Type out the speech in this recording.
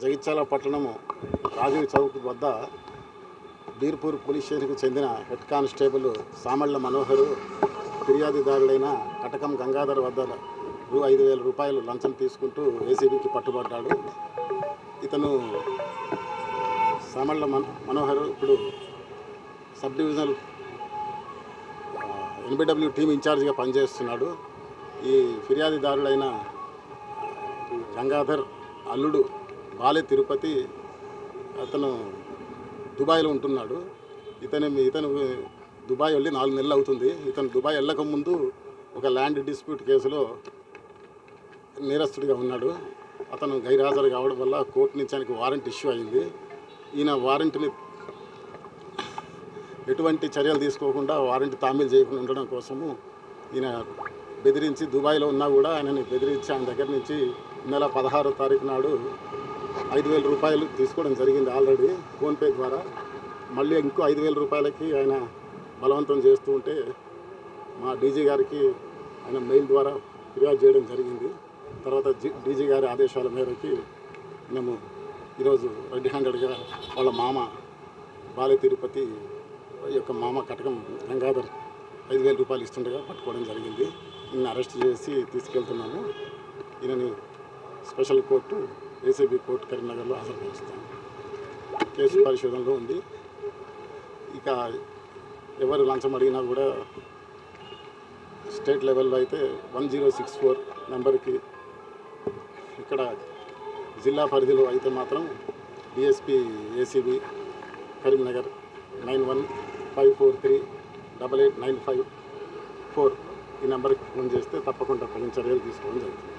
జగిత్యాల పట్టణము రాజీవ్ చౌక్ వద్ద బీర్పూర్ పోలీస్ స్టేషన్కు చెందిన హెడ్ కానిస్టేబుల్ సామళ్ళ మనోహరు ఫిర్యాదుదారుడైన కటకం గంగాధర్ వద్ద రూ. 5,000 లంచం తీసుకుంటూ ఏసీబీకి పట్టుబడ్డాడు. ఇతను సామళ్ళ మనోహరు ఇప్పుడు సబ్ డివిజనల్ ఎన్బిడబ్ల్యూ టీమ్ ఇన్ఛార్జిగా పనిచేస్తున్నాడు. ఈ ఫిర్యాదుదారుడైన గంగాధర్ అల్లుడు బాలే తిరుపతి అతను దుబాయ్లో ఉంటున్నాడు. ఇతను దుబాయ్ వెళ్ళి 4 నెలలు అవుతుంది. ఇతను దుబాయ్ వెళ్ళక ముందు ఒక ల్యాండ్ డిస్ప్యూట్ కేసులో నేరస్తుడిగా ఉన్నాడు. అతను గైర్హాజరు కావడం వల్ల కోర్టు నుంచి ఆయనకు వారెంట్ ఇష్యూ అయింది. ఈయన వారెంట్ని ఎటువంటి చర్యలు తీసుకోకుండా వారెంట్ తామీలు చేయకుండా ఉండడం కోసము ఈయన బెదిరించి దుబాయ్లో ఉన్నా కూడా ఆయనని బెదిరించి ఆయన దగ్గర నుంచి నెల 16వ తారీఖు నాడు 5,000 తీసుకోవడం జరిగింది ఆల్రెడీ ఫోన్పే ద్వారా. మళ్ళీ ఇంకో 5,000 ఆయన బలవంతం చేస్తూ ఉంటే మా డీజీ గారికి ఆయన మెయిల్ ద్వారా ఫిర్యాదు చేయడం జరిగింది. తర్వాత డీజీ గారి ఆదేశాల మేరకి మేము ఈరోజు రెడ్ హ్యాండెడ్గా వాళ్ళ మామ బాలే తిరుపతి యొక్క మామ కటకం గంగాధర్ 5,000 ఇస్తుండగా పట్టుకోవడం జరిగింది. ఈయన అరెస్ట్ చేసి తీసుకెళ్తున్నాము. ఈయనని స్పెషల్ కోర్టు ఏసీబీ కోర్టు కరీంనగర్లో హాజరుపరుస్తాము. కేసు పరిశోధనలో ఉంది. ఇక ఎవరు లంచం అడిగినా కూడా స్టేట్ లెవెల్లో అయితే 1064 నెంబర్కి, ఇక్కడ జిల్లా పరిధిలో అయితే మాత్రం డిఎస్పీ ఏసీబీ కరీంనగర్ 9154388954 ఈ నెంబర్కి ఫోన్ చేస్తే తప్పకుండా తగిన చర్యలు తీసుకోవడం జరుగుతుంది.